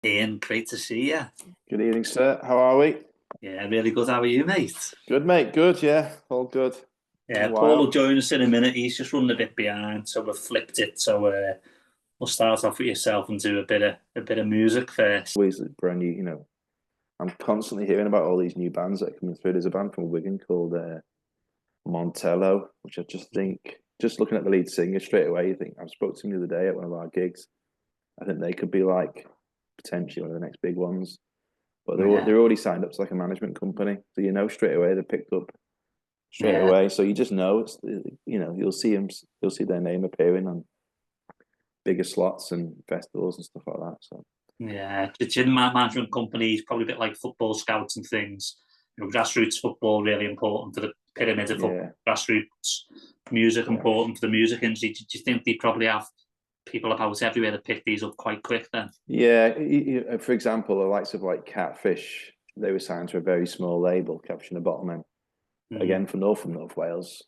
Ian, great to see you. Good evening, sir. How are we? Yeah, really good. How are you, mate? Good, mate. Good, yeah. All good. Been a Yeah, Paul will while. join us in a minute. He's just running a bit behind, so we've flipped it. So we'll start off with yourself and do a bit of music first. Always brand new, I'm constantly hearing about all these new bands that are coming through. There's a band from Wigan called Montello, which I just think, just looking at the lead singer straight away, you think, I spoke to him the other day at one of our gigs. I think they could be like potentially one of the next big ones. But Yeah, they're already signed up to like a management company. So straight away they're picked up straight yeah, away. So you just know you'll see their name appearing on bigger slots and festivals and stuff like that. So yeah. It's in my management companies, probably a bit like football scouts and things. Grassroots football really important for the pyramid of football. yeah, Grassroots music yeah, important for the music industry. Do you think they probably have people about everywhere to pick these up quite quick then? yeah. For example, the likes of like Catfish, they were signed to a very small label, Caption the Bottom, Mm, again for North Wales.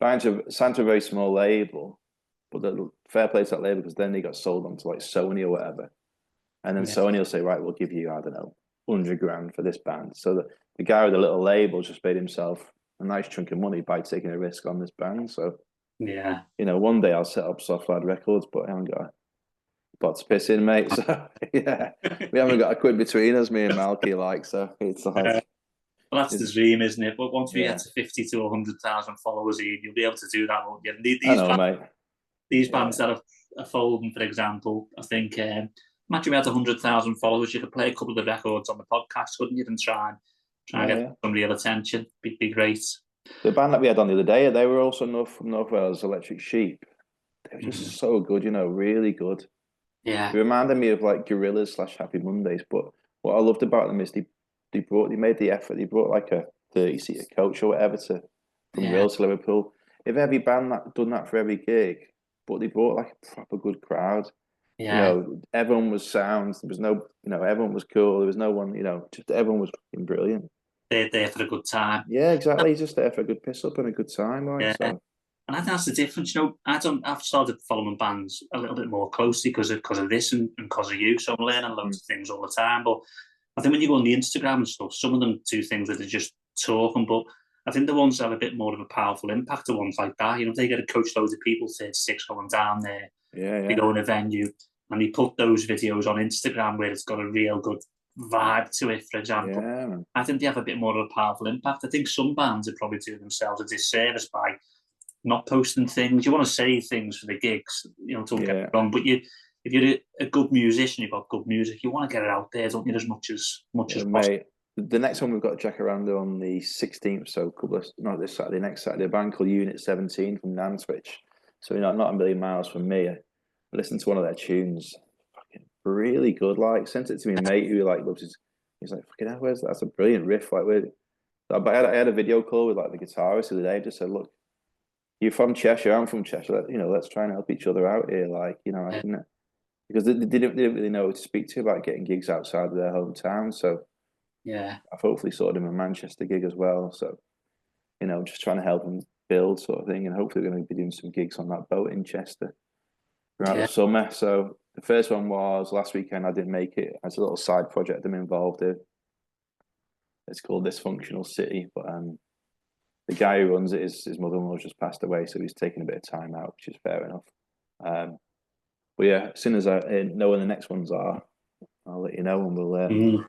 Signed to a very small label, but the fair play to that label because then they got sold on to like Sony or whatever, and then yeah, Sony will say, right, we'll give you I don't know 100 grand for this band. So the guy with the little label just paid himself a nice chunk of money by taking a risk on this band. So yeah. one day I'll set up Soft Lad Records, but I haven't got pot to piss in, mate. So yeah, we haven't got a quid between us, me and Malky, like, so it's Yeah. like, Well, that's the it's, dream, isn't it? But once we get yeah, to 50 to 100,000 followers, Ian, you'll be able to do that, won't you? And I know, mate. these bands Yeah, that are folding, for example, I think, imagine we had 100,000 followers, you could play a couple of the records on the podcast, couldn't you? And try and yeah, get yeah. some real attention. Be great. The band that we had on the other day, they were also from North Wales, Electric Sheep. They were just Mhm. so good, really good. Yeah, They reminded me of like Gorillas slash Happy Mondays, but what I loved about them is they made the effort. They brought like a 30-seater coach or whatever to from yeah, Real to Liverpool. If every band that done that for every gig, but they brought like a proper good crowd. yeah. Everyone was sound. There was no, everyone was cool. There was no one, just everyone was fucking brilliant. They're there for a good time. Yeah, exactly. Just there for a good piss up and a good time, like Yeah. so. And I think that's the difference. I've started following bands a little bit more closely because of this and because of you. So I'm learning Mm. loads of things all the time. But I think when you go on the Instagram and stuff, some of them do things that are just talking. But I think the ones that have a bit more of a powerful impact are ones like that. They get a coach loads of people, 36 going down there. Yeah, They yeah, go in a venue and they put those videos on Instagram where it's got a real good vibe to it, for example. yeah, man. I think they have a bit more of a powerful impact. I think some bands are probably doing themselves a disservice by not posting things. You want to say things for the gigs, don't get Yeah. me wrong. But if you're a good musician, you've got good music, you want to get it out there, don't you, as much as Yeah, possible. mate. The next one we've got Jack around on the 16th, so not this Saturday, next Saturday, a band called Unit 17 from Nantwich. So, not a million miles from me. I listened to one of their tunes, fucking really good. Like, sent it to me, mate, who like loves his. He's like, fucking hell, where's that? That's a brilliant riff. Like, but I had a video call with like the guitarist the other day. Just said, look, you're from Cheshire, I'm from Cheshire. Let's try and help each other out here. Like, I Yeah, can because they didn't really know who to speak to about getting gigs outside of their hometown. So yeah, I've hopefully sorted him a Manchester gig as well. So, just trying to help him build sort of thing. And hopefully we're going to be doing some gigs on that boat in Chester throughout the yeah, summer. So the first one was last weekend. I didn't make it. It's a little side project I'm involved in. It's called Dysfunctional City. But the guy who runs it, his mother-in-law just passed away. So he's taking a bit of time out, which is fair enough. Um, but yeah, as soon as I know when the next ones are, I'll let you know and we'll mm,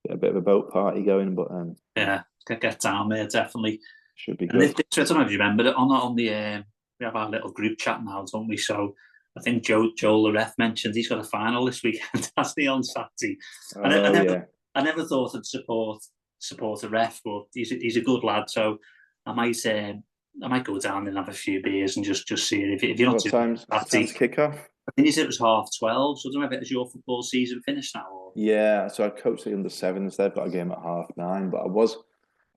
get a bit of a boat party going. But yeah. Get down there definitely. should be And good. I don't know if you remember it on the we have our little group chat now, don't we? So I think Joel the ref mentioned he's got a final this weekend, hasn't he, on Saturday? And I Oh never yeah. I never thought I'd support a ref, but he's a good lad. So I might I might go down and have a few beers and just see it. If you're not What too time's Saturday, kick off? I think he said it was 12:30. So I don't know if it is your football season finished now or Yeah, so I coached the under sevens. They've got a game at 9:30, but I was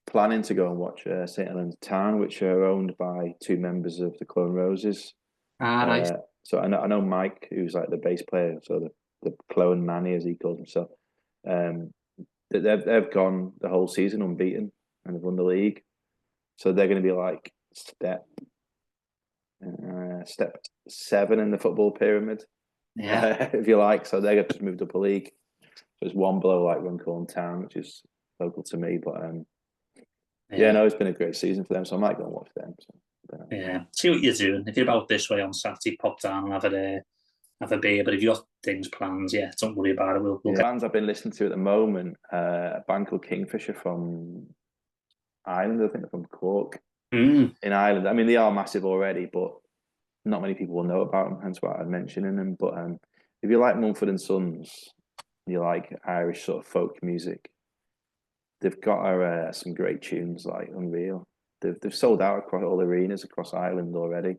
planning to go and watch St Helens Town, which are owned by two members of the Clone Roses. right. Uh, so I know Mike, who's like the bass player, so the Clone Manny as he calls himself. Um, they've gone the whole season unbeaten and they've won the league, so they're going to be like step 7 in the football pyramid. if you like. So they just moved up a league. There's one below like Runcorn Town, which is local to me. But no, it's been a great season for them. So I might go and watch them. So, yeah, see what you're doing. If you're about this way on Saturday, pop down and have a beer. But if you've got things planned, don't worry about it. We'll bands I've been listening to at the moment, a band called Kingfisher from Ireland. I think they're from Cork in Ireland. I mean, they are massive already, but not many people will know about them. Hence why I'm mentioning them. But if you like Mumford and Sons, you like Irish sort of folk music, they've got some great tunes, like unreal. They've sold out across all arenas across Ireland already.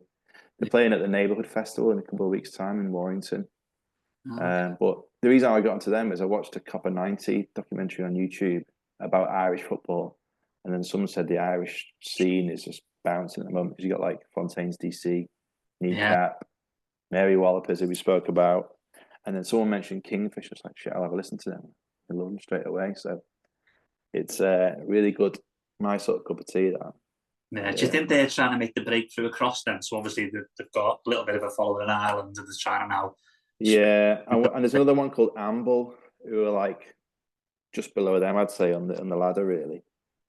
They're playing at the Neighbourhood Festival in a couple of weeks' time in Warrington. But the reason I got into them is I watched a Copper 90 documentary on YouTube about Irish football, and then someone said the Irish scene is just bouncing at the moment because you got like Fontaine's DC, Kneecap, Mary Wallopers, who we spoke about, and then someone mentioned Kingfish. I was like, shit, I'll have a listen to them. I love them straight away. So it's really good. My sort of cup of tea, that. Yeah, do you think they're trying to make the breakthrough across then? So obviously they've got a little bit of a following in Ireland, and they're trying to now. Yeah, and there's another one called Amble, who are like just below them, I'd say, on the ladder, really.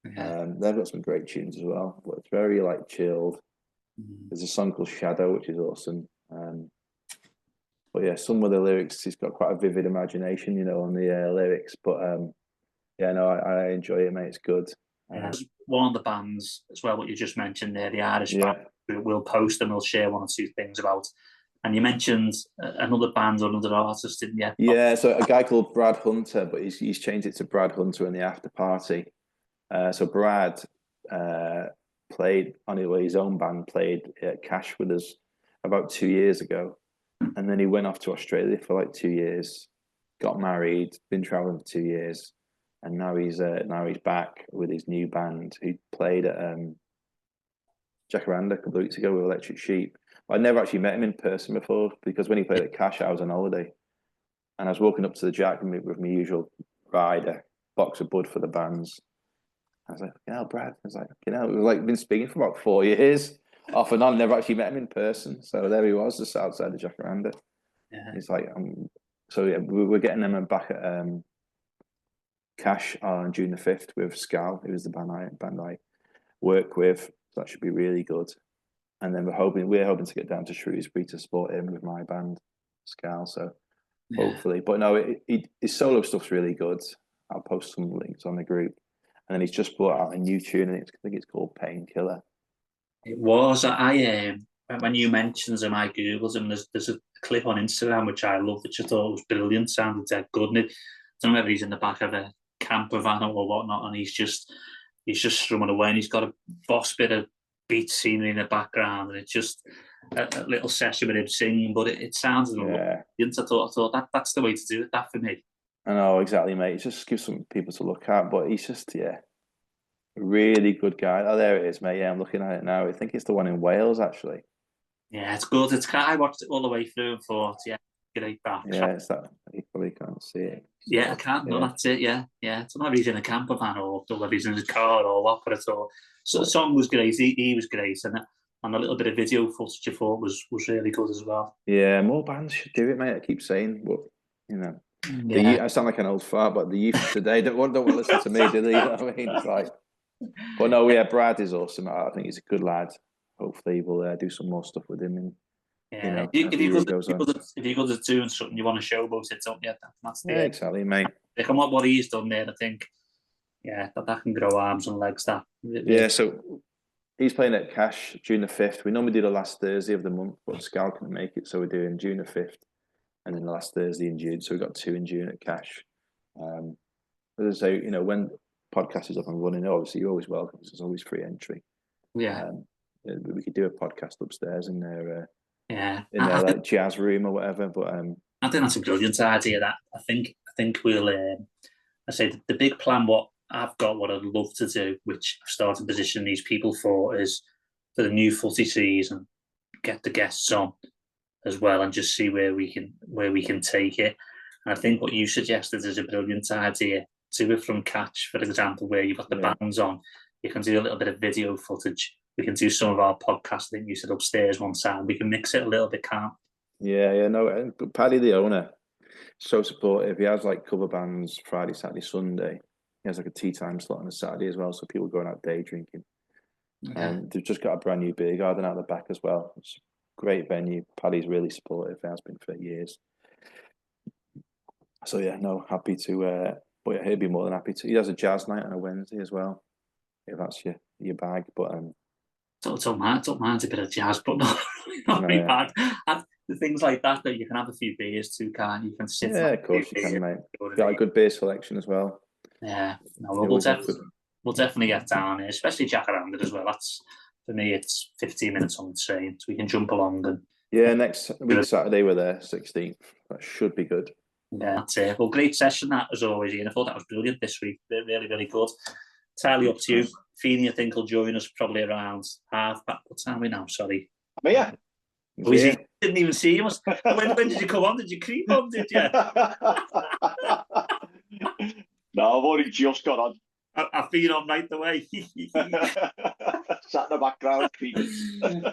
They've got some great tunes as well, but it's very like chilled. There's a song called Shadow, which is awesome. But yeah, some of the lyrics, he's got quite a vivid imagination, on the lyrics. But I enjoy it, mate. It's good. One of the bands as well, what you just mentioned there, the Irish band, we'll post and we'll share one or two things about. And you mentioned another band or another artist, didn't you? Yeah, so a guy called Brad Hunter, but he's changed it to Brad Hunter and the After Party. So Brad played on his own band, played at Cash with us about 2 years ago. And then he went off to Australia for like 2 years, got married, been traveling for 2 years. And now he's back with his new band. He played at Jacaranda a couple of weeks ago with Electric Sheep. I'd never actually met him in person before because when he played at Cash, I was on holiday. And I was walking up to the Jack with my usual rider, box of bud for the bands. I was like, Brad. I was like, we've like been speaking for about 4 years, off and on. Never actually met him in person. So there he was, just outside the Jacaranda. Yeah. He's like, we're getting them back at Cash on June the 5th with Scal, who is the band I work with. So that should be really good. And then we're hoping to get down to Shrewsbury to support him with my band, Scal. So hopefully, but no, his solo stuff's really good. I'll post some links on the group. And then he's just brought out a new tune, and I think it's called Painkiller. It was. When you mentioned him, I googled him. There's a clip on Instagram which I love, which I thought was brilliant. Sounded dead good. And I don't know whether he's in the back of a camper van or whatnot, and he's just strumming away, and he's got a boss bit of beat scenery in the background, and it's just a little session with him singing. But it sounds brilliant. I thought that's the way to do it. That for me. I know, exactly, mate. It just gives some people to look at, but he's just, a really good guy. Oh, there it is, mate. Yeah, I'm looking at it now. I think it's the one in Wales, actually. Yeah, it's good. I watched it all the way through and thought, great back. Yeah, it's that. You probably can't see it. Yeah, I can't. No, that's it. Yeah. It's not whether he's in a camper van or whether he's in his car or what, but I thought so. The song was great. He was great, and a little bit of video footage I thought was really good as well. Yeah, more bands should do it, mate. I keep saying, but I sound like an old fart, but the youth today don't want to listen to me, do they? You know what I mean? It's like, but no, Brad is awesome. I think he's a good lad. Hopefully, we'll do some more stuff with him. And if you're good at doing something, you want to showboat it, don't you? That's exactly, mate. From what he's done there, I think, that can grow arms and legs. So he's playing at Cash June the 5th. We normally do the last Thursday of the month, but Scal couldn't make it, so we're doing June the 5th. And then the last Thursday in June, so we've got 2 in June at Cash. As I say, when podcast is up and running, obviously you're always welcome. There's always free entry. Yeah, we could do a podcast upstairs in their in jazz room or whatever. But I think that's a brilliant idea. That I think we'll. I say the big plan. What I've got, what I'd love to do, which I've started positioning these people for, is for the new footy season, get the guests on as well and just see where we can take it. And I think what you suggested is a brilliant idea. Do it from Catch, for example, where you've got the bands on. You can do a little bit of video footage. We can do some of our podcasts. I think you said upstairs one time. We can mix it a little bit, can't Yeah, no. But Paddy, the owner, so supportive. He has like cover bands Friday, Saturday, Sunday. He has like a tea time slot on a Saturday as well, so people going out day drinking. Yeah. They've just got a brand new beer garden out the back as well. It's a great venue. Paddy's really supportive. He has been for years. So yeah, no, happy to. But yeah, he'd be more than happy to. He has a jazz night on a Wednesday as well. If that's your bag, but Don't mind a bit of jazz, but not really yeah, bad. And the things like that you can have a few beers too, can't you? You can sit and yeah, have of a few course you can, beers. mate. You know what I Got a mean? good beer selection as well. Yeah, no, You always have good. we'll definitely get down here, especially Jacaranda as well. That's for me. It's 15 minutes on the train, so we can jump along and Yeah, next week Saturday we're there, 16th. That should be good. yeah, that's it. Well, great session that as always, Ian. I thought that was brilliant this week. Really, really good. Entirely up to you. Feeney, I think, will join us probably around half back. What time are we now? Sorry. I'm here. Oh, he didn't even see you. When did you come on? Did you creep on? Did you? No, I've only just got on. I've been on right away. Sat in the background creeping.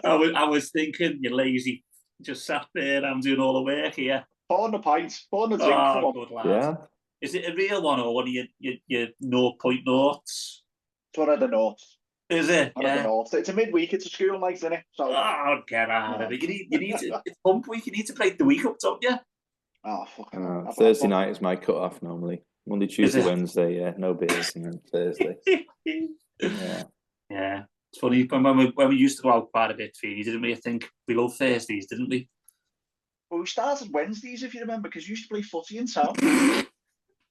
I was thinking, you lazy. Just sat there. I'm doing all the work here. Pouring the pints, pouring the drink. Oh, good lad. Yeah. Is it a real one or one of your 0.0s? It's one of the notes. Is it? One of the notes. It's a midweek. It's a school night, isn't it? So. Oh, get out of it. You need to. It's pump week. You need to break the week up, don't you? Oh, fucking. Thursday night is my cut off normally. Monday, Tuesday, Wednesday, yeah, no beers, and then Thursday. Yeah. It's funny when we used to go out quite a bit, Feeney, didn't we? I think we love Thursdays, didn't we? Well, we started Wednesdays, if you remember, because you used to play footy in town.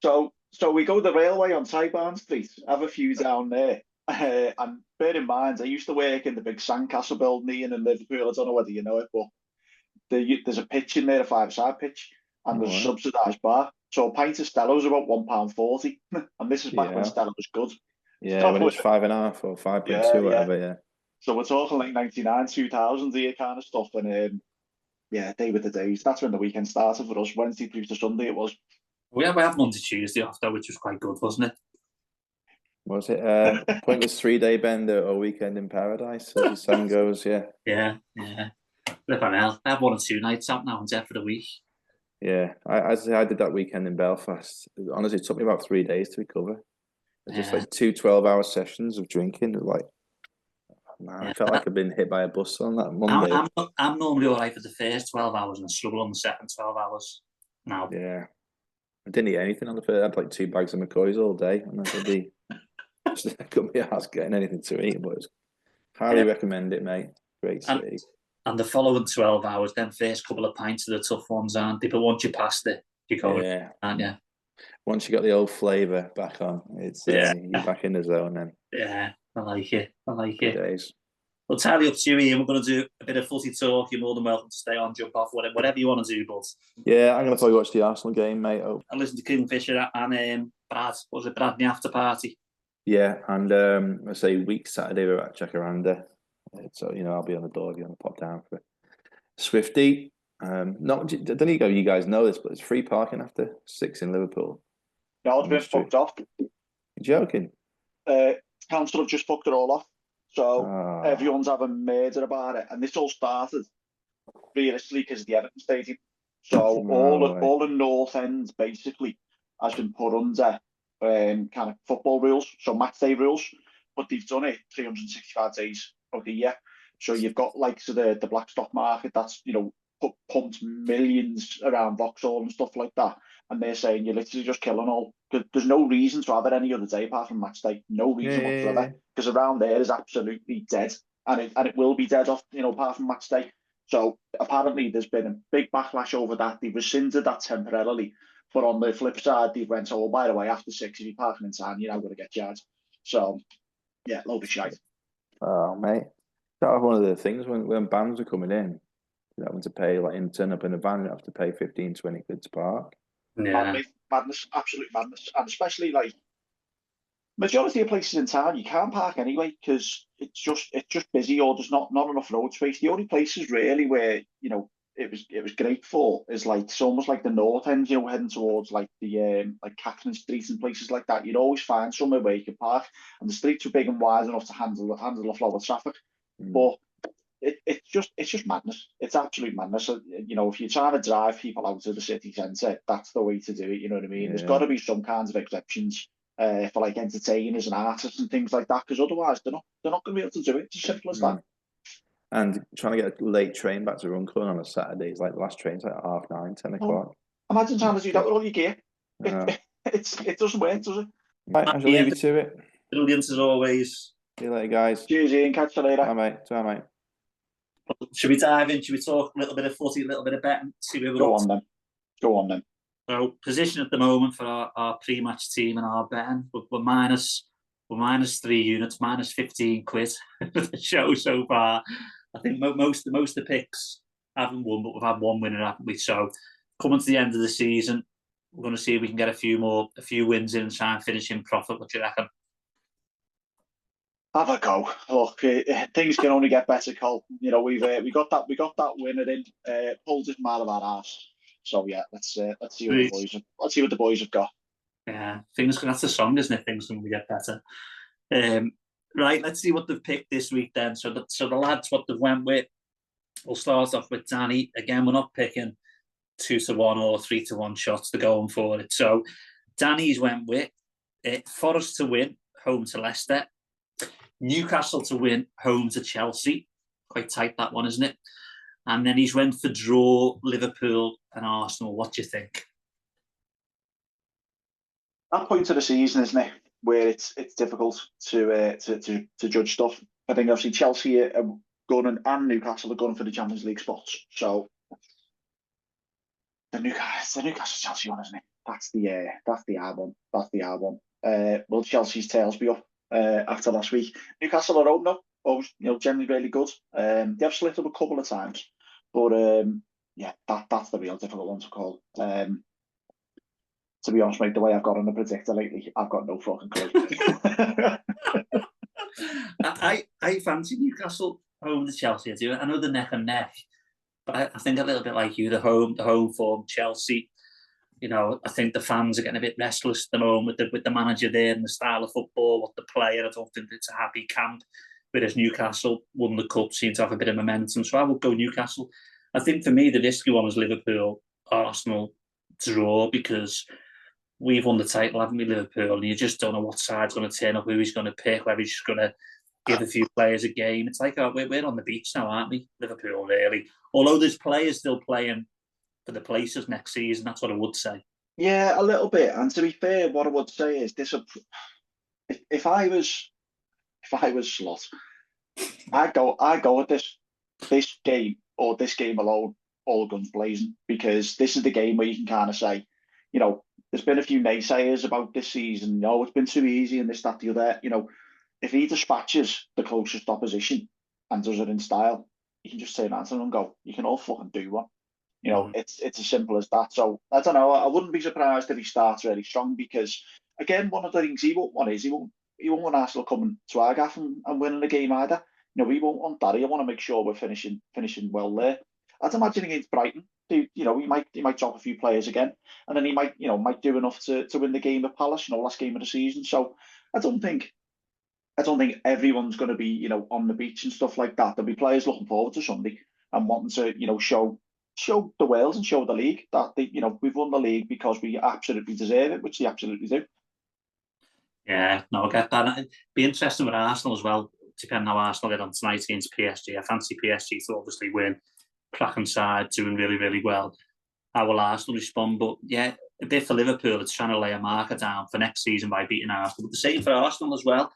So we go the railway on Tyburn Street, have a few down there. And bear in mind, I used to work in the big sandcastle building in Liverpool. I don't know whether you know it, but there's a pitch in there, a five-side pitch, and there's a subsidised bar. So a pint of Stella's about £1.40, and this is back when Stella was good. Yeah, when it was 5.5 or 5.2, whatever. Yeah. So we're talking like 99, 2000 here kind of stuff, and day with the days. That's when the weekend started for us. Wednesday through to Sunday it was. We had Monday, Tuesday off though, which was quite good, wasn't it? Was it pointless 3-day bender or weekend in paradise, as the song goes? Yeah. Yeah. Flipping hell. I have 1 or 2 nights out now and there for the week. Yeah, I did that weekend in Belfast. Honestly, it took me about 3 days to recover. Just like 2 12-hour sessions of drinking. Like, man, I felt like I'd been hit by a bus on that Monday. I'm normally all right for the first 12 hours and struggle on the second 12 hours now. Yeah. I didn't eat anything on the first. I had like 2 bags of McCoys all day. And I couldn't be asked getting anything to eat, but highly recommend it, mate. Great city. And the following 12 hours, then first couple of pints are the tough ones, aren't they? But once you pass it, you go, aren't you? Once you got the old flavour back on, it's you're back in the zone then. Yeah, I like it. Good days. Well, entirely up to you, Ian. We're going to do a bit of footy talk. You're more than welcome to stay on, jump off, whatever you want to do, bud. Yeah, I'm going to probably watch the Arsenal game, mate. I listened to Kingfisher and Brad. Was it Brad in the after party? Yeah, and I say week Saturday we're at Jacaranda. So, I'll be on the door if you want to pop down for Swifty. I don't know if you guys know this, but it's free parking after 6 in Liverpool. No, it's been fucked off. You're joking? Council have just fucked it all off. So everyone's having murder about it. And this all started realistically because of the Everton Stadium. So all the North End basically has been put under kind of football rules, so match day rules. But they've done it 365 days of the year. So you've got the black stock market that's, pumped millions around Vauxhall and stuff like that. And they're saying you're literally just killing all. There's no reason to have it any other day apart from match day. No reason whatsoever. Because around there is absolutely dead. And it will be dead off, apart from match day. So apparently there's been a big backlash over that. They've rescinded that temporarily. But on the flip side, they went, oh, by the way, after 6, if you're parking in town, you're now going to get charged. So, yeah, load of shite. Oh, mate. That was one of the things when bands are coming in, you having to pay, turn up in a van, you have to pay 15, 20 quid to park. Yeah. Madness, absolute madness. And especially, majority of places in town, you can't park anyway because it's just busy or there's not enough road space. The only places really where, it was great for is it's almost like the north end, heading towards the Catherine Street and places like that. You'd always find somewhere where you could park, and the streets were big and wide enough to handle a flow of traffic. But it's just madness. It's absolute madness. You know, if you're trying to drive people out of the city centre, that's the way to do it. You know what I mean? There's got to be some kinds of exceptions for like entertainers and artists and things like that, because otherwise they're not going to be able to do it. It's as simple as that. And trying to get a late train back to Runcorn on a Saturday is like the last train's like 9:30, 10 o'clock. Imagine trying to do that with all your gear. It doesn't work, does it? Right, I shall leave you to it. Brilliant as always. See you later, guys. Cheers, Iain. Catch you later. Bye, mate. Bye, mate. Should we dive in? Should we talk a little bit of footy, a little bit of betting? Go on then. So, position at the moment for our pre-match team and our betting, we're minus 3 units, minus 15 quid for the show so far. I think most of the picks haven't won, but we've had one winner, haven't we? So coming to the end of the season, we're going to see if we can get a few wins in and try and finish in profit. What do you reckon? Have a go. Look, things can only get better, Cole. You know, we got that winner in, pulled it from out of our arse. So yeah, let's see what the boys have got. Yeah, that's the song, isn't it? Things can only get better. Right, let's see what they've picked this week then. So the lads, what they've went with. We'll start off with Danny. Again, we're not picking 2-1 or 3-1 shots. They're going for it. So Danny's went with Forest to win, home to Leicester. Newcastle to win, home to Chelsea. Quite tight, that one, isn't it? And then he's went for draw, Liverpool and Arsenal. What do you think? That point of the season, isn't it, where it's difficult to judge stuff. I think obviously Chelsea are going and Newcastle are going for the Champions League spots. So the Newcastle Chelsea one, isn't it? That's the hard one. That's the hard one. Will Chelsea's tails be up after last week? Newcastle are home now. Always, generally really good. They have slipped up a couple of times, but yeah, that's the real difficult one to call. To be honest, mate, the way I've got on the predictor lately, I've got no fucking clue. I fancy Newcastle home to Chelsea. I do. I know they're neck and neck, but I think a little bit like you, the home form Chelsea. I think the fans are getting a bit restless at the moment with the manager there and the style of football, what the player. I don't think it's a happy camp. Whereas Newcastle won the cup, seem to have a bit of momentum. So I would go Newcastle. I think for me, the risky one is Liverpool, Arsenal draw, because we've won the title, haven't we, Liverpool? And you just don't know what side's going to turn up, who he's going to pick, whether he's just going to give a few players a game. It's like, we're on the beach now, aren't we? Liverpool, really. Although there's players still playing for the places next season, that's what I would say. Yeah, a little bit. And to be fair, what I would say is this: if I was Slot, I'd go with this game or this game alone, all guns blazing, because this is the game where you can kind of say, there's been a few naysayers about this season. It's been too easy and this, that, the other. If he dispatches the closest opposition and does it in style, you can just turn around to them and go, you can all fucking do one. It's as simple as that. So I don't know. I wouldn't be surprised if he starts really strong, because again, one of the things he won't want is he won't want Arsenal coming to our gaff and winning the game either. We won't want that. He want to make sure we're finishing well there. I'd imagine against Brighton, he might drop a few players again, and then he might do enough to win the game at Palace, last game of the season. So I don't think everyone's going to be on the beach and stuff like that. There'll be players looking forward to Sunday and wanting to show the world and show the league that we've won the league because we absolutely deserve it, which they absolutely do. Yeah, no, I get that. It'd be interesting with Arsenal as well, depending how Arsenal get on tonight against PSG. I fancy PSG to obviously win. Cracking side, doing really, really well. How will Arsenal respond? But yeah, a bit for Liverpool, it's trying to lay a marker down for next season by beating Arsenal. But the same for Arsenal as well.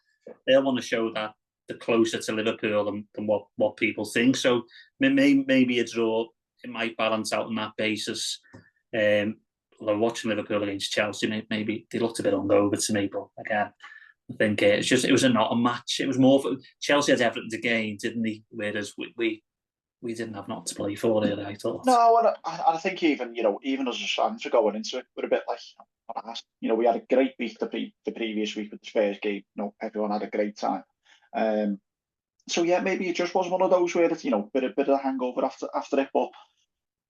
They'll want to show that they're closer to Liverpool than what people think. So maybe a draw, it might balance out on that basis. Although watching Liverpool against Chelsea, maybe they looked a bit hungover to me. But again, I think it was not a match. It was more for Chelsea had everything to gain, didn't they? Whereas we didn't have not to play for, really, I thought. No, and I think even as a fans, we're going into it, we're a bit like, we had a great week the previous week with the Spurs game. Everyone had a great time. So yeah, maybe it just was one of those where it's, bit of a hangover after it. But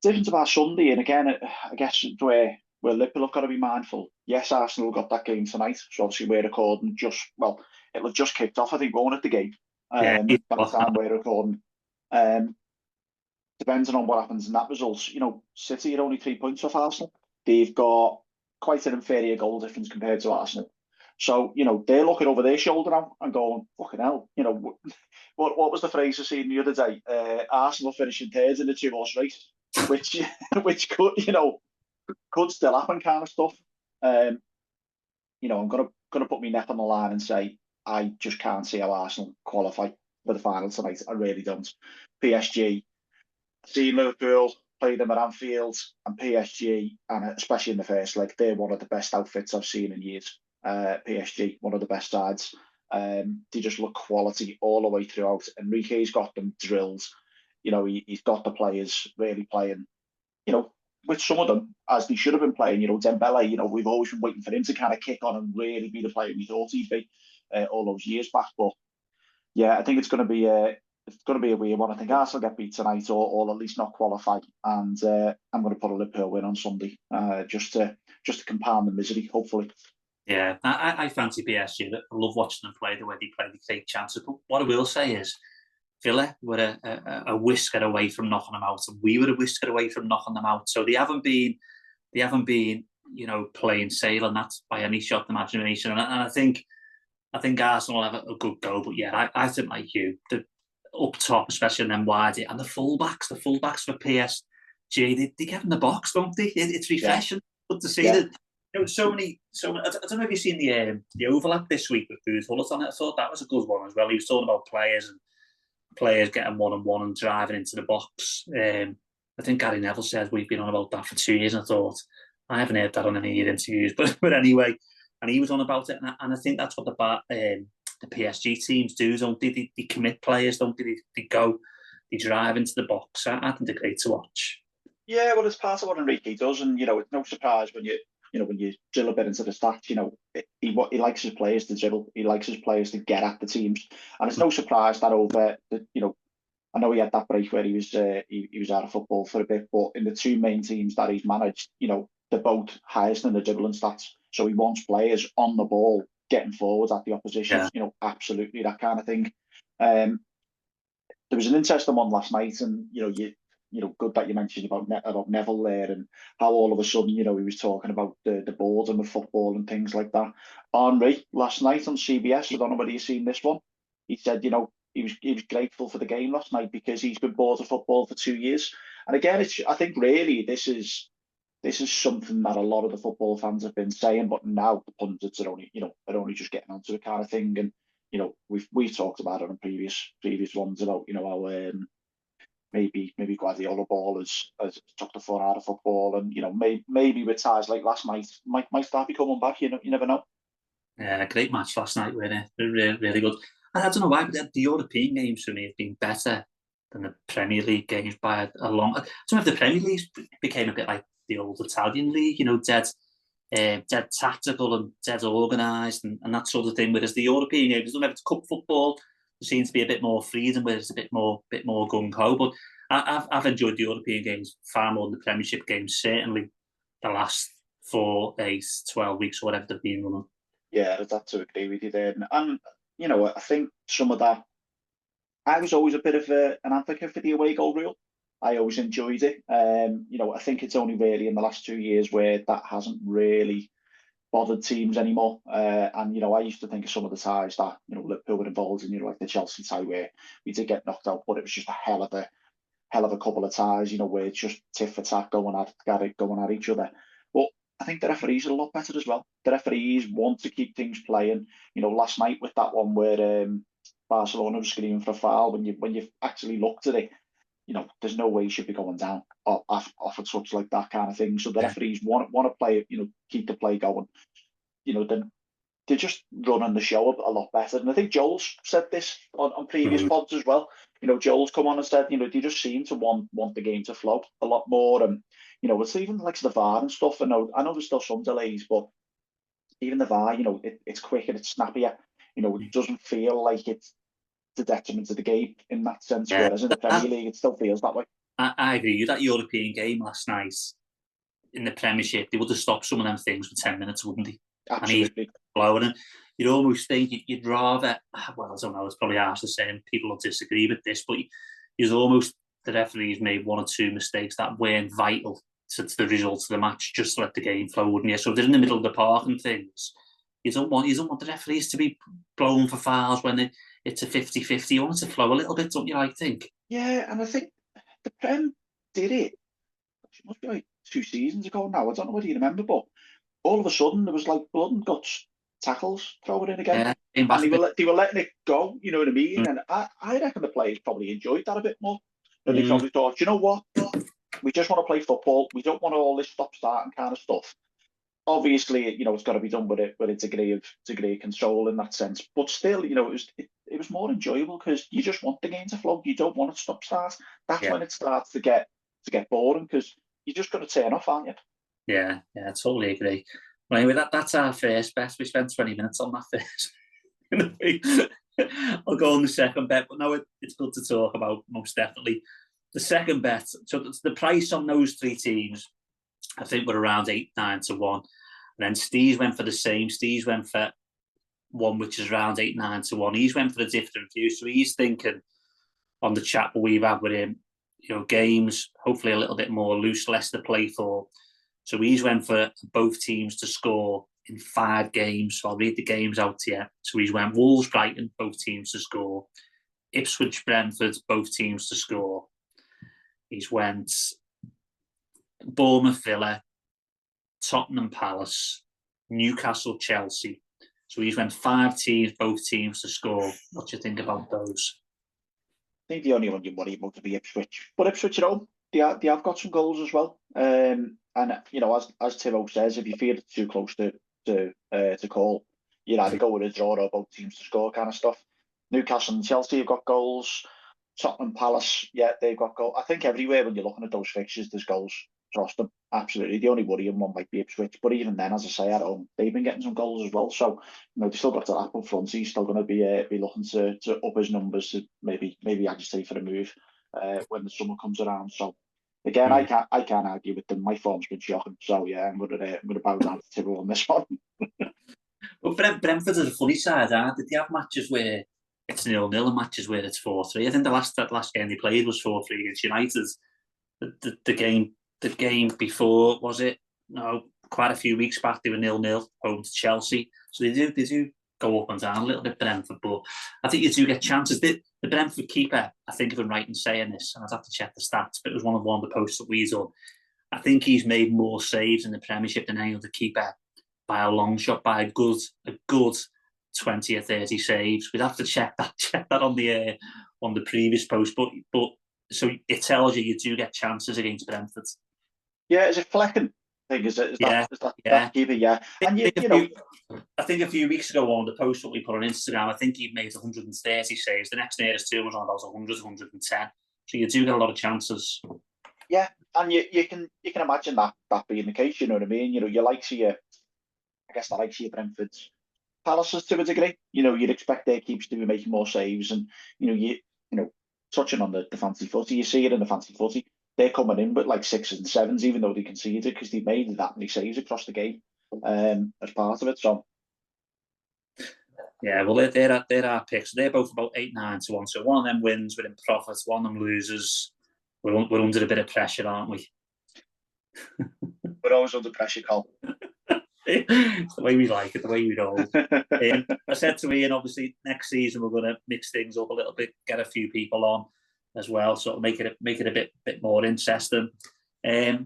different about Sunday, and again, I guess where Liverpool have got to be mindful. Yes, Arsenal got that game tonight, so obviously we're recording it'll have just kicked off, I think, won't it, the game? By the time we're recording. Depending on what happens in that result, City are only 3 points off Arsenal. They've got quite an inferior goal difference compared to Arsenal. So, they're looking over their shoulder now and going, fucking hell, what was the phrase I seen the other day? Arsenal finishing third in the 2-horse race, which could still happen kind of stuff. I'm gonna put my neck on the line and say I just can't see how Arsenal qualify for the final tonight. I really don't. PSG, seeing Liverpool play them at Anfield, and PSG, and especially in the first leg, they're one of the best outfits I've seen in years. PSG, one of the best sides. They just look quality all the way throughout. Enrique's got them drilled. He's got the players really playing, with some of them, as they should have been playing. Dembele, we've always been waiting for him to kind of kick on and really be the player we thought he'd be all those years back. But yeah, I think it's going to be a weird one. I think Arsenal get beat tonight, or at least not qualify. And I'm going to put a Liverpool win on Sunday, just to compound the misery, hopefully. Yeah, I fancy PSG. I love watching them play, the way they play, they take chances. But what I will say is, Villa were a whisker away from knocking them out, and we were a whisker away from knocking them out. So they haven't been, playing sail, and that's by any shot of imagination. And I think Arsenal will have a good go. But yeah, I think like you, the up top, especially in them wide, and the fullbacks for PSG, they get in the box, don't they? It's refreshing. Good to see that. So many. I don't know if you've seen the overlap this week with Booth Hullet on it. I thought that was a good one as well. He was talking about players getting one-on-one and driving into the box. I think Gary Neville says we've been on about that for 2 years, and I thought, I haven't heard that on any of your interviews, but anyway, and he was on about it, and I think that's what the PSG teams do, don't they? They commit players, don't they? They drive into the box. I think they're great to watch. Yeah, well, it's part of what Enrique does, and it's no surprise when you drill a bit into the stats. He likes his players to dribble. He likes his players to get at the teams, and it's no surprise that I know he had that break where he was out of football for a bit, but in the two main teams that he's managed, they're both highest in the dribbling stats. So he wants players on the ball, getting forward at the opposition. Yeah. Absolutely that kind of thing. There was an interesting one last night, and good that you mentioned about Neville there, and how all of a sudden, he was talking about the boredom of football and things like that. Henry last night on CBS, I don't know whether you've seen this one. He said, he was grateful for the game last night because he's been bored of football for 2 years. And again, I think really this is something that a lot of the football fans have been saying, but now the pundits are only just getting onto the kind of thing. And we've talked about it on previous ones about how maybe Guardiola ball has took the fun out of football, and maybe with ties like last night might start becoming back. You never know. Yeah, great match last night, weren't it? Really, really good. And I don't know why, but the European games for me have been better than the Premier League games by a long. I don't know if the Premier League became a bit like the old Italian league, dead tactical and dead organised and that sort of thing. Whereas the European games, I don't know if it's cup football, there seems to be a bit more freedom, where it's a bit more gung ho. But I've enjoyed the European games far more than the Premiership games. Certainly, the last 4, 8, 12 weeks or whatever they've been running. Yeah, I'd have to agree with you there. And I think some of that. I was always a bit of an advocate for the away goal rule. I always enjoyed it. I think it's only really in the last 2 years where that hasn't really bothered teams anymore. And I used to think of some of the ties that Liverpool were involved in, like the Chelsea tie where we did get knocked out, but it was just a hell of a couple of ties, where it's just tit for tat going at each other. But I think the referees are a lot better as well. The referees want to keep things playing. last night with that one where Barcelona was screaming for a foul, when you actually looked at it, there's no way you should be going down off a touch like that kind of thing. So the referees want to play, keep the play going. Then they're just running the show a lot better. And I think Joel's said this on previous pods as well. Joel's come on and said, they just seem to want the game to flow a lot more. And, it's even like the VAR and stuff. I know there's still some delays, but even the VAR, it's quicker, it's snappier. It doesn't feel like it's the detriment of the game in that sense. Yeah. Whereas in the Premier League, it still feels that way. I agree. That European game last night in the Premiership, they would have stopped some of them things for 10 minutes, wouldn't they? Absolutely. And you'd almost think you'd rather, well, I don't know, it's probably harsh to say, and people will disagree with this, but the referees made one or two mistakes that weren't vital to the results of the match, just to let the game flow, wouldn't you? So if they're in the middle of the park and things, you don't want the referees to be blowing for fouls when it's a 50-50. You want it to flow a little bit, don't you, I think? Yeah, and I think the Prem did it. It must be like 2 seasons ago now. I don't know whether you remember, but all of a sudden there was like blood and guts tackles thrown in again. Yeah, and they were letting it go, you know what I mean? And I reckon the players probably enjoyed that a bit more. And they probably thought, you know what? We just want to play football. We don't want all this stop-start and kind of stuff. Obviously, it's got to be done with a degree of control in that sense. But still, it was more enjoyable because you just want the game to flow. You don't want it to stop-start. That's when it starts to get boring because you're just going to turn off, aren't you? Yeah, I totally agree. Well, anyway, that's our first bet. We spent 20 minutes on that first. I'll go on the second bet, but no, it's good to talk about, most definitely. The second bet, so the price on those 3 teams, I think were around 8-9 to 1. And then Steve went for the same. Steve went for one which is around 8-9 to 1. He's went for a different view. So he's thinking on the chat that we've had with him, games, hopefully a little bit more loose, less to play for. So he's went for both teams to score in 5 games. So I'll read the games out to you. So he's went Wolves, Brighton, both teams to score. Ipswich, Brentford, both teams to score. He's went Bournemouth, Villa, Tottenham Palace, Newcastle, Chelsea. So he's went 5 teams, both teams to score. What do you think about those? I think the only one you worry about would be Ipswich. But Ipswich, they have got some goals as well. And as Timo says, if you feel it's too close to call, you'd either go with a draw or both teams to score kind of stuff. Newcastle and Chelsea have got goals. Tottenham Palace, yeah, they've got goals. I think everywhere when you're looking at those fixtures, there's goals. Trust them, absolutely. The only worrying one might be Ipswich, but even then, as I say, at home, they've been getting some goals as well. So, they still got that up front. He's still going to be looking to up his numbers to maybe agitate for a move when the summer comes around. So, again, I can't argue with them. My form's been shocking. So yeah, I'm gonna bow down to Tibble on this one. Well, Brentford are a funny side, aren't they? They have matches where it's 0-0 and matches where it's 4-3. I think that last game they played was 4-3 against United. The game before, was it? No, quite a few weeks back they were 0-0 home to Chelsea. So they do go up and down a little bit, Brentford, but I think you do get chances. The Brentford keeper, I think if I'm right in saying this, and I'd have to check the stats, but it was one of the posts that we done. I think he's made more saves in the Premiership than any other keeper by a long shot, by a good 20 or 30 saves. We'd have to check that on the previous post, but so it tells you do get chances against Brentford. Yeah, is it Flecken? I think is that keeper? Yeah, and I think a few weeks ago on the post that we put on Instagram, I think he made 130 saves. The next nearest to him was on about 100, 110. So you do get a lot of chances. Yeah, and you can imagine that being the case. You know what I mean? You like to your, I guess I like to your Brentford's, Palaces to a degree. You'd expect their keepers to be making more saves, and you touching on the fancy footy, you see it in the fancy footy. They're coming in with like 6s and 7s, even though they conceded, because they made that many saves across the game as part of it. So, yeah, well, they're our picks. They're both about 8-9 to 1. So one of them wins, we're in profit. One of them loses. We're under a bit of pressure, aren't we? We're always under pressure, Cole. It's the way we like it, the way we roll. I said to Iain, obviously, next season we're going to mix things up a little bit, get a few people on as well, so make it a bit more interesting. We're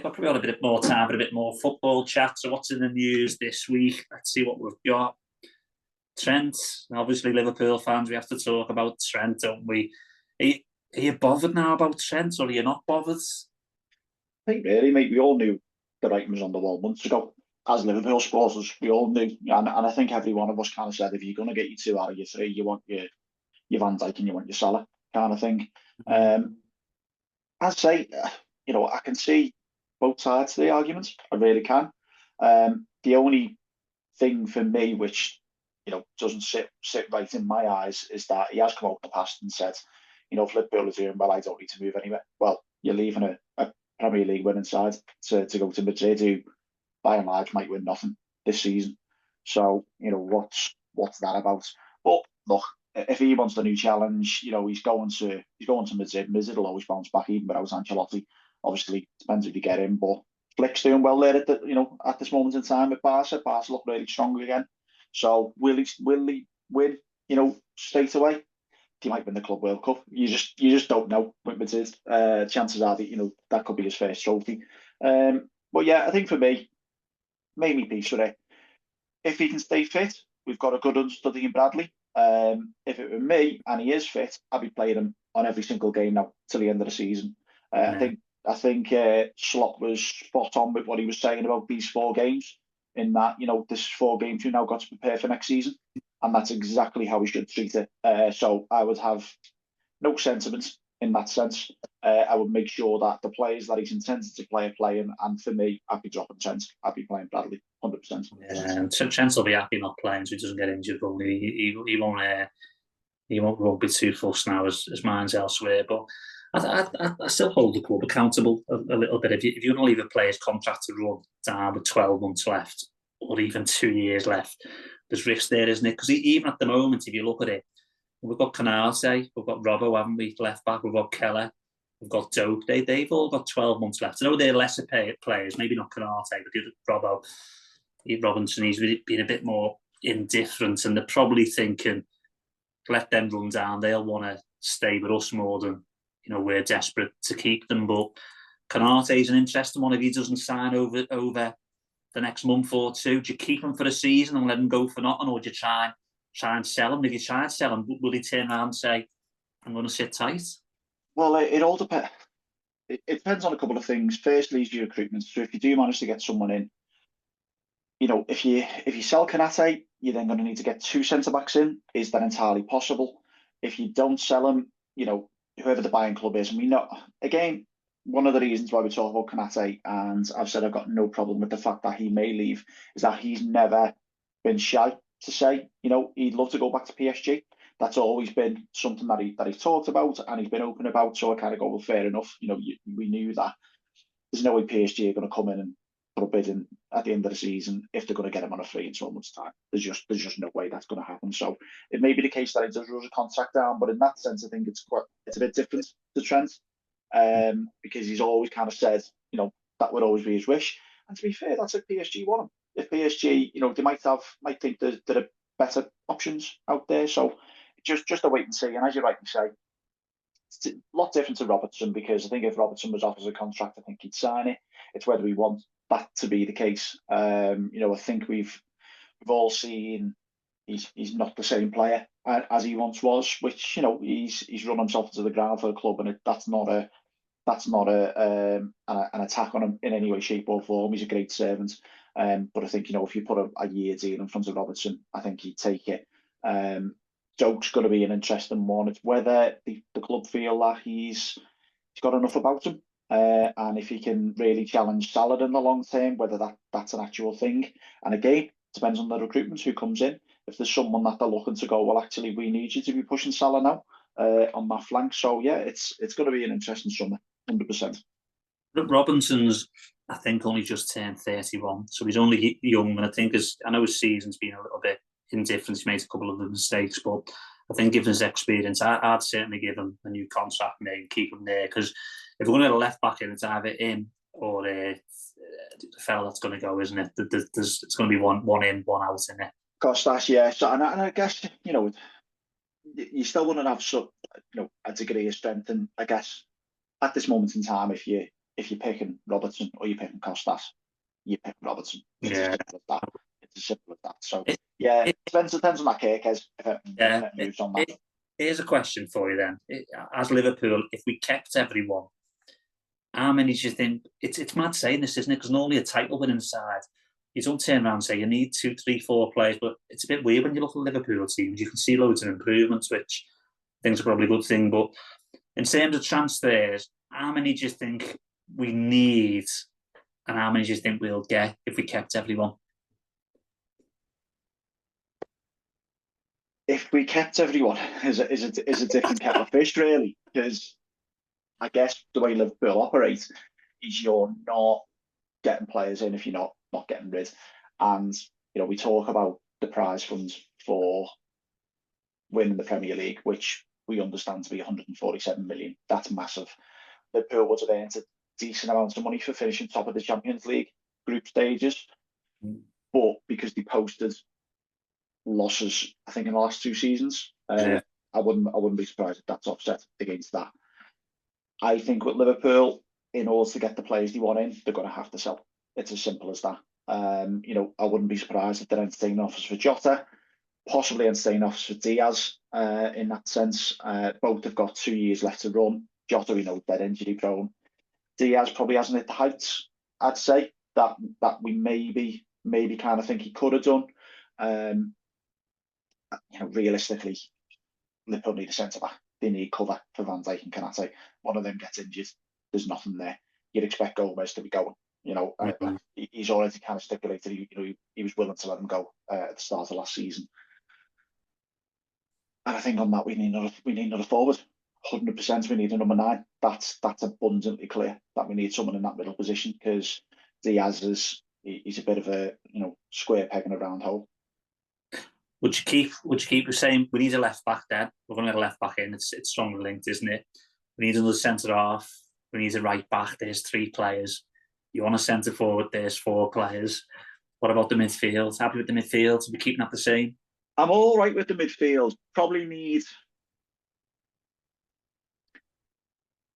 probably on a bit more time for a bit more football chat. So what's in the news this week? Let's see what we've got. Trent, obviously Liverpool fans, we have to talk about Trent, don't we? Are you bothered now about Trent, or are you not bothered? I think really, mate, we all knew the writing was on the wall months ago. As Liverpool supporters, we all knew, and I think every one of us kind of said, if you're going to get your 2 out of your 3, you want your Van Dijk and you want your Salah kind of thing. I'd say, I can see both sides of the argument. I really can. The only thing for me which doesn't sit right in my eyes is that he has come out in the past and said, if Liverpool are doing well, I don't need to move anywhere. Well, you're leaving a Premier League winning side to go to Madrid, who by and large might win nothing this season. So what's that about? But look, if he wants the new challenge, he's going to Madrid. Madrid will always bounce back even without Ancelotti. Obviously, depends if you get him, but Flick's doing well there at this moment in time with Barca. Barca look really strong again. So will he win? Straight away. He might win the Club World Cup. You just don't know with Madrid. Chances are that that could be his first trophy. But yeah, I think for me, maybe peace with it. If he can stay fit, we've got a good understudy in Bradley. If it were me and he is fit, I'd be playing him on every single game now till the end of the season. I think Slot was spot on with what he was saying about these 4 games. In that, this is 4 games you now got to prepare for next season, and that's exactly how we should treat it. So I would have no sentiments in that sense. I would make sure that the players that he's intended to play are playing, and for me, I'd be dropping Trent. I'd be playing Bradley, 100%. Yeah, and Trent will be happy not playing, so he doesn't get injured. But he won't be too fussed now as mine's elsewhere. But I still hold the club accountable a little bit. If you're going to leave a player's contract to run down with 12 months left, or even 2 years left, there's risk there, isn't it? Because even at the moment, if you look at it, we've got Canate, we've got Robbo, haven't we, left back, we've got Keller, we've got Dope. They've all got 12 months left. I know they're lesser players, maybe not Canate, but Robbo, Robinson, he's been a bit more indifferent, and they're probably thinking, let them run down. They'll want to stay with us more than we're desperate to keep them. But Canate is an interesting one. If he doesn't sign over the next month or two, do you keep him for a season and let him go for nothing, or do you try and sell him? If you try and sell him, will he turn around and say, I'm going to sit tight? Well, it all depends. It depends on a couple of things. Firstly, is your recruitment. So if you do manage to get someone in, if you sell Canate, you're then going to need to get 2 centre-backs in. Is that entirely possible? If you don't sell him, whoever the buying club is, and we know, again, one of the reasons why we talk about Canate, and I've said I've got no problem with the fact that he may leave, is that he's never been shy to say, he'd love to go back to PSG. That's always been something that he's talked about and he's been open about. So I kind of go, well, fair enough. We knew that there's no way PSG are going to come in and put a bid in at the end of the season if they're going to get him on a free in so much time. There's just no way that's going to happen. So it may be the case that he does rush a contract down, but in that sense, I think it's a bit different to Trent, because he's always kind of said, that would always be his wish. And to be fair, that's if PSG want him. If PSG, they might think there are better options out there. So just a wait and see. And as you rightly say, it's a lot different to Robertson, because I think if Robertson was offered a contract, I think he'd sign it. It's whether we want that to be the case. I think we've all seen he's not the same player as he once was, which he's run himself into the ground for the club, and that's not an attack on him in any way, shape or form. He's a great servant, but I think if you put a year deal in front of Robertson, I think he'd take it. Joke's going to be an interesting one. It's whether the club feel that he's got enough about him, and if he can really challenge Salah in the long term, whether that's an actual thing. And again, depends on the recruitment who comes in. If there's someone that they're looking to go, well, actually, we need you to be pushing Salah now on that flank. So yeah, it's going to be an interesting summer, 100%. Robinson's, I think, only just turned 31, so he's only young, and I know his season's been a little bit indifferent. He's made a couple of mistakes, but I think given his experience, I'd certainly give him a new contract and keep him there, because if we're going to have a left back in, it's either him or the fella that's going to go, isn't it? It's going to be one in, one out, isn't it? Costas, yeah. So, and I guess you still want to have a degree of strength, and I guess at this moment in time, if you're picking Robertson or you're picking Costas, you pick Robertson. It's as simple as that. It's as simple as that. So it depends on that case. Moves on that. Here's a question for you then. As Liverpool, if we kept everyone, how many do you think? It's mad saying this, isn't it? Because normally a title winning side, you don't turn around and say you need 2, 3, 4 players, but it's a bit weird when you look at Liverpool teams. You can see loads of improvements, which I think is probably a good thing. But in terms of transfers, how many do you think we need, and how many do you think we'll get if we kept everyone? If we kept everyone, is a different kettle of fish, really, because I guess the way Liverpool operate is you're not getting players in if you're not getting rid. And we talk about the prize funds for winning the Premier League, which we understand to be 147 million. That's massive. Liverpool would have earned a decent amount of money for finishing top of the Champions League group stages, but because they posted losses, I think in the last 2 seasons, I wouldn't be surprised if that's offset against that. I think with Liverpool, in order to get the players they want in, they're going to have to sell. It's as simple as that. I wouldn't be surprised if they're entertaining offers for Jota, possibly entertaining offers for Diaz. In that sense, both have got 2 years left to run. Jota, we know, dead injury prone. Diaz probably hasn't hit the heights, I'd say, that we maybe kind of think he could have done. Realistically, Liverpool need a centre back. They need cover for Van Dijk and Kanate. One of them gets injured, there's nothing there. You'd expect Gomez to be going. He's already kind of stipulated. He was willing to let him go at the start of last season. And I think on that we need another forward. 100%. We need a number 9. That's abundantly clear that we need someone in that middle position, because Diaz he's a bit of a square peg in a round hole. Would you keep the same? We need a left back then. We're going to get a left back in. It's strongly linked, isn't it? We need another centre half. We need a right back. There's 3 players. You want a centre forward? There's 4 players. What about the midfield? Happy with the midfield? Are we keeping that the same? I'm all right with the midfield. Probably need.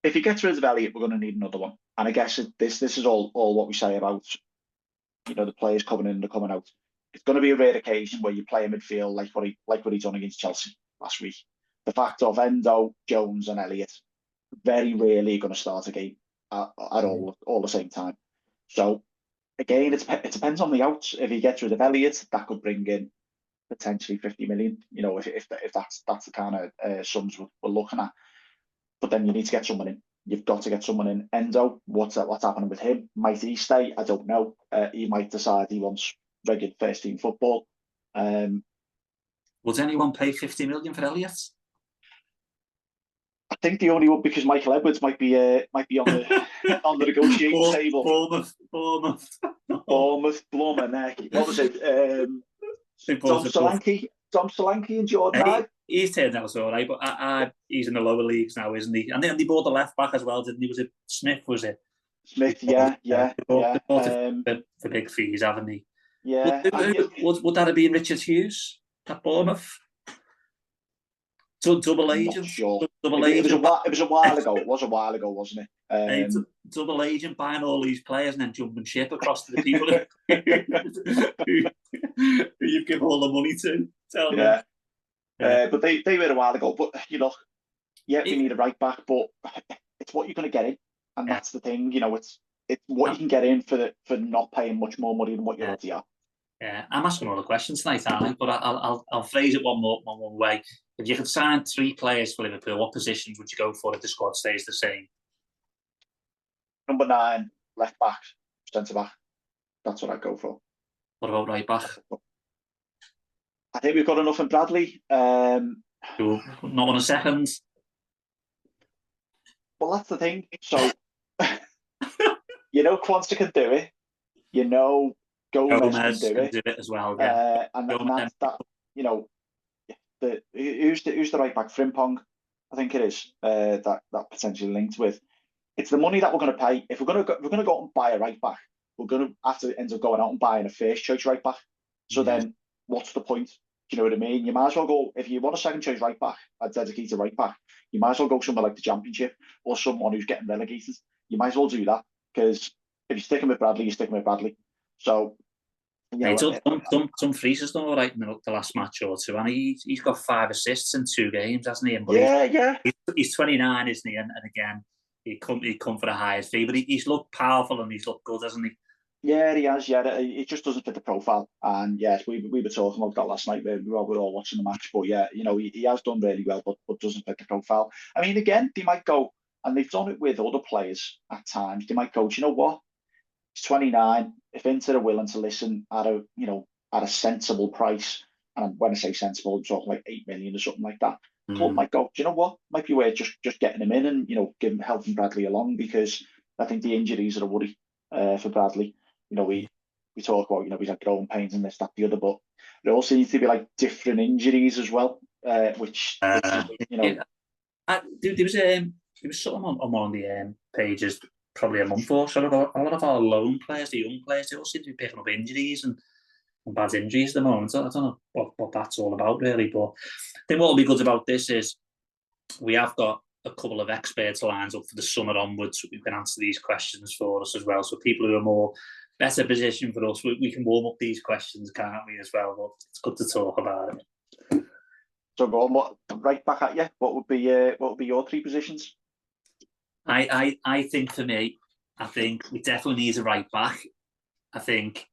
If he gets rid of Elliott, we're going to need another one. And I guess this is all what we say about the players coming in and coming out. It's going to be a rare occasion where you play a midfield like what he done against Chelsea last week. The fact of Endo, Jones, and Elliott very rarely going to start a game at all the same time. So again, it depends on the outs. If he gets rid of Elliott, that could bring in potentially 50 million. If that's the kind of sums we're looking at. But then you need to get someone in. You've got to get someone in. Endo, what's happening with him? Might he stay? I don't know. He might decide he wants regular first team football. Would anyone pay 50 million for Elliott? I think the only one, because Michael Edwards might be on the on the negotiating table. Bournemouth, Blummer, what was it? Tom Solanke and Jordan Hyde. He's turned out all right, but he's in the lower leagues now, isn't he? And they bought the left back as well, didn't he? Was it Smith? Was it Smith? Yeah. They bought it for big fees, haven't they? Yeah. Would that have been Richard Hughes at Bournemouth? Double agent. Sure. It was a while ago. It was a while ago, wasn't it? Double agent buying all these players and then jumping ship across to the people who you've given all the money to. Tell me. But they were a while ago. But we need a right back, but it's what you're going to get in, and that's the thing. It's what you can get in for not paying much more money than what you already are. Yeah, I'm asking all the questions tonight, aren't I? But I'll phrase it one way. If you could sign 3 players for Liverpool, what positions would you go for if the squad stays the same? Number 9, left back, centre back. That's what I'd go for. What about right back? I think we've got enough in Bradley. Not on a second. Well, that's the thing. So, Quanta can do it. Gomez can do it as well. Yeah. And that's that. Who's the right back? Frimpong, I think it is. That potentially linked with. It's the money that we're going to pay. If we're going to go out and buy a right back, we're going to have to end up going out and buying a first choice right back. So then, what's the point? Do you know what I mean? You might as well go, if you want a second choice right back, a dedicated right back, you might as well go somewhere like the Championship or someone who's getting relegated. You might as well do that, because if you're sticking with Bradley, you're sticking with Bradley. So, Dumfries has done all right in the last match or two, and he's got 5 assists in 2 games, hasn't he? But he's 29, isn't he? And again, he'd come for the highest fee, but he's looked powerful and he's looked good, hasn't he? Yeah, he has. Yeah, it just doesn't fit the profile. And yes, we were talking about that last night. We were all watching the match, but yeah, he has done really well, but doesn't fit the profile. I mean, again, they might go, and they've done it with other players at times. They might go, do you know what? He's 29. If Inter are willing to listen at a sensible price, and when I say sensible, I'm talking like 8 million or something like that. Club might go, do you know what? Might be worth just getting him in and helping Bradley along, because I think the injuries are a worry for Bradley. We talk about he's had growing pains and this, that, the other, but it also needs to be like different injuries as well. which is, you know. There was something on one of the pages probably a month or so ago. A lot of our loan players, the young players, they all seem to be picking up injuries and bad injuries at the moment. I don't know what that's all about really, but I think what will be good about this is we have got a couple of experts lined up for the summer onwards who can answer these questions for us as well. So people who are more better positioned for us, we can warm up these questions, can't we, as well? But it's good to talk about it. So go on, right back at you. What would be your three positions? I think for me, I think we definitely need a right back. I think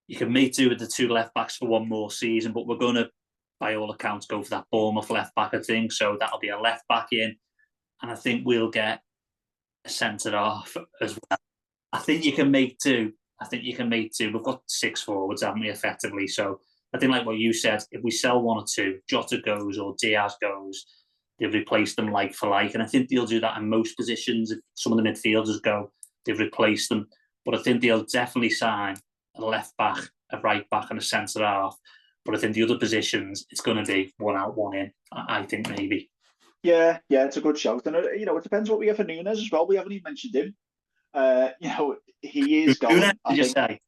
you can make do with the two left backs for one more season, but we're going to, by all accounts, go for that Bournemouth left back, I think. So that'll be a left back in. And I think we'll get a centre half as well. I think you can make do. We've got 6 forwards, haven't we, effectively? So I think, like what you said, if we sell one or two, Jota goes or Diaz goes, they've replaced them like for like. And I think they'll do that in most positions. If some of the midfielders go, they've replaced them. But I think they'll definitely sign a left back, a right back, and a centre half. But I think the other positions, it's going to be one out, one in. I think maybe. Yeah, it's a good shout. And you know, it depends what we have for Nunes as well. We haven't even mentioned him. You know, he is going. Nunes, did you say?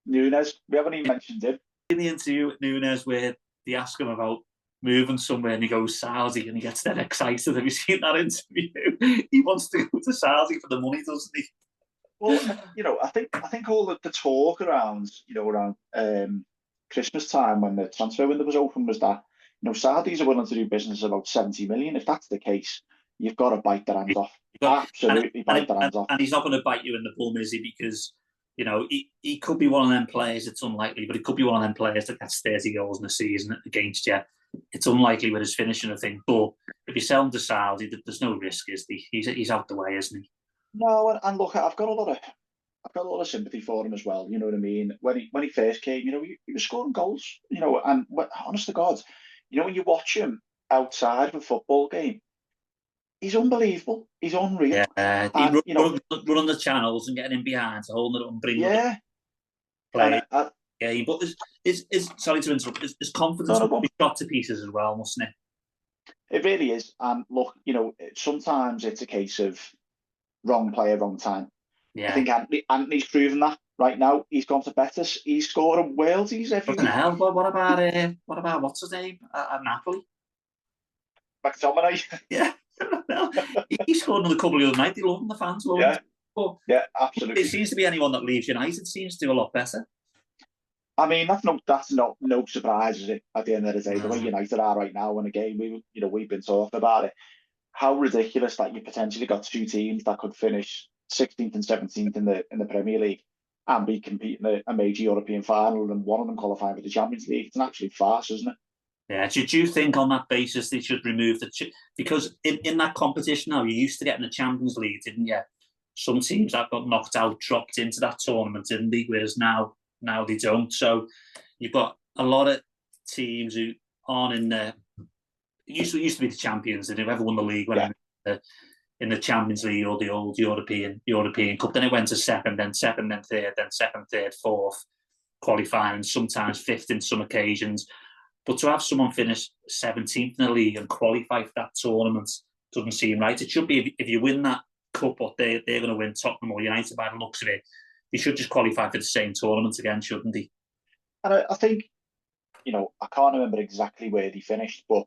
Nunes. We haven't even mentioned him. In the interview with Nunes, where they ask him about moving somewhere, and he goes Saudi, and he gets dead excited. Have you seen that interview? He wants to go to Saudi for the money, doesn't he? Well, you know, I think all the talk around, you know, around Christmas time when the transfer window was open was that, you know, Saudis are willing to do business about 70 million. If that's the case, you've got to bite their hands off. Absolutely bite their hands off. And he's not going to bite you in the bum, is he? Because, you know, he could be one of them players, it's unlikely, but he could be one of them players that gets 30 goals in a season against you. It's unlikely with his finishing, I think. But if you sell him to Saudi, there's no risk, is there? He's out the way, isn't he? No, and look, I've got a lot of sympathy for him as well. You know what I mean? When he first came, you know, he was scoring goals. You know, and honest to God, you know, when you watch him outside of a football game, he's unbelievable. He's unreal. Yeah, and, you know, running the channels and getting in behind to hold it up and bring it play. Yeah, but sorry to interrupt. His confidence will be shot to pieces as well, mustn't it? It really is. And look, you know, sometimes it's a case of wrong player, wrong time. Yeah. I think Anthony's proven that right now. He's gone to Betis. He's scoring worldies every week. Hell, what about what's his name at Napoli? McTominay. Yeah. He scored another couple the other night. They love him, the fans love him. But yeah, absolutely. It seems to be anyone that leaves United seems to do a lot better. I mean, that's no surprise, is it? At the end of the day, the way United are right now, and again, we've been talking about it. How ridiculous that you potentially got two teams that could finish 16th and 17th in the Premier League and be competing in a major European final, and one of them qualifying for the Champions League. It's an absolute farce, isn't it? Yeah. Do you think on that basis they should remove because in that competition now, you used to get in the Champions League, didn't you? Some teams that got knocked out dropped into that tournament, didn't they? Whereas now they don't. So you've got a lot of teams who aren't in there. It used to be the champions, and whoever won the league went in the Champions League or the old European Cup. Then it went to second, then third, then second, third, fourth, qualifying, and sometimes fifth in some occasions. But to have someone finish 17th in the league and qualify for that tournament doesn't seem right. It should be if you win that cup, what they're going to win, Tottenham or United by the looks of it, they should just qualify for the same tournament again, shouldn't they? And I think, you know, I can't remember exactly where they finished, but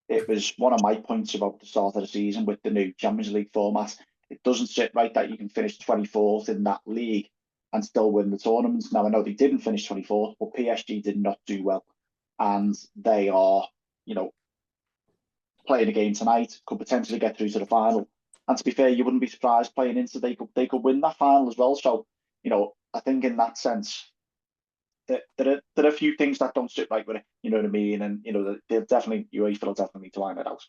it was one of my points about the start of the season with the new Champions League format. It doesn't sit right that you can finish 24th in that league and still win the tournaments. Now, I know they didn't finish 24th, but PSG did not do well. And they are, you know, playing a game tonight, could potentially get through to the final. And to be fair, you wouldn't be surprised playing into they could win that final as well. So, you know, I think in that sense, there are a few things that don't sit right with it. You know what I mean? And you know, UEFA will definitely need to line it out.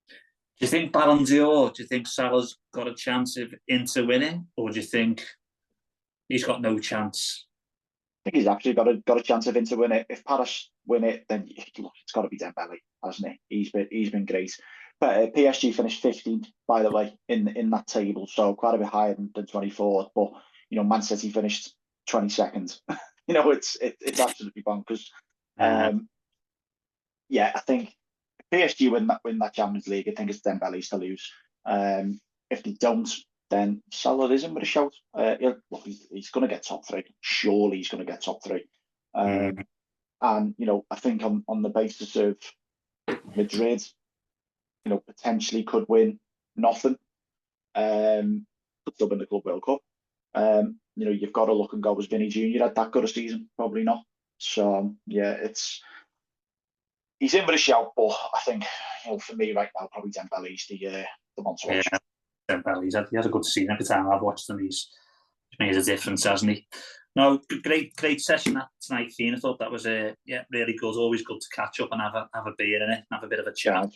Do you think Ballon d'Or? Do you think Salah's got a chance of Inter winning, or do you think he's got no chance? I think he's actually got a chance of Inter winning it. If Paris win it, then look, it's got to be Dembele, hasn't it? He's been great. But PSG finished 15th, by the way, in that table, so quite a bit higher than 24th. But you know, Man City finished 22nd. You know, it's absolutely bonkers. yeah, I think PSG win that Champions League, I think it's Dembele's to lose. If they don't, then Salah is in with a shout. He's going to get top three. Surely he's going to get top three. And I think on the basis of Madrid, potentially could win nothing. Could still win the Club World Cup. You've got to look and go, as Vinny Jr. had that good a season? Probably not. So yeah, he's in with a shout, but I think for me right now, probably Dembele's the one to watch. Yeah, Dembele, he has a good season every time I've watched him. He's made a difference, hasn't he? No, great session tonight, Iain. I thought that was really good. Always good to catch up and have a beer in it, and have a bit of a chat.